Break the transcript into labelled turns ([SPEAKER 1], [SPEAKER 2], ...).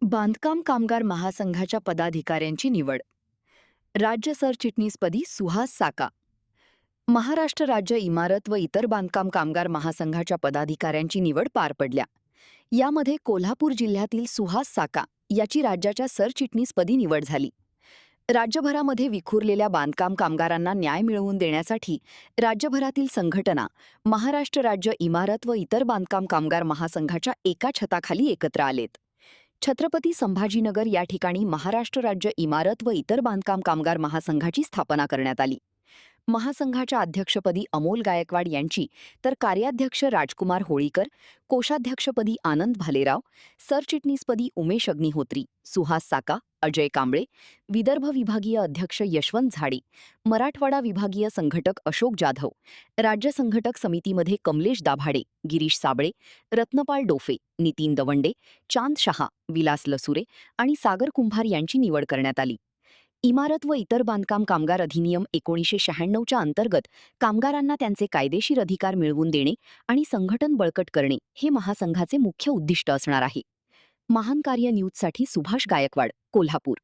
[SPEAKER 1] बांधकाम कामगार महासंघाच्या पदाधिकाऱ्यांची निवड. राज्य सरचिटणीसपदी सुहास साका. महाराष्ट्र राज्य इमारत व इतर बांधकाम कामगार महासंघाच्या पदाधिकाऱ्यांची निवड पार पडल्या. यामध्ये कोल्हापूर जिल्ह्यातील सुहास साका याची राज्याच्या सरचिटणीसपदी निवड झाली. राज्यभरामध्ये विखुरलेल्या बांधकाम कामगारांना न्याय मिळवून देण्यासाठी राज्यभरातील संघटना महाराष्ट्र राज्य इमारत व इतर बांधकाम कामगार महासंघाच्या एका छताखाली एकत्र आलेत. छत्रपती संभाजीनगर या ठिकाणी महाराष्ट्र राज्य इमारत व इतर बांधकाम कामगार महासंघाची स्थापना करण्यात आली. महासंघाच्या अध्यक्षपदी अमोल गायकवाड यांची, तर कार्याध्यक्ष राजकुमार होळीकर, कोषाध्यक्षपदी आनंद भालेराव, सरचिटणीसपदी उमेश अग्निहोत्री, सुहास साका, अजय कांबळे, विदर्भ विभागीय अध्यक्ष यशवंत झाडे, मराठवाडा विभागीय संघटक अशोक जाधव, राज्य संघटक समितीमध्ये कमलेश दाभाडे, गिरीश साबळे, रत्नपाल डोफे, नितीन दवंडे, चांद शहा, विलास लसुरे आणि सागर कुंभार यांची निवड करण्यात आली. इमारत व इतर बांधकाम कामगार अधिनियम 1996च्या अंतर्गत कामगारांना त्यांचे कायदेशीर अधिकार मिळवून देणे आणि संघटन बळकट करणे हे महासंघाचे मुख्य उद्दिष्ट असणार आहे. महान कार्य न्यूजसाठी सुभाष गायकवाड, कोल्हापूर.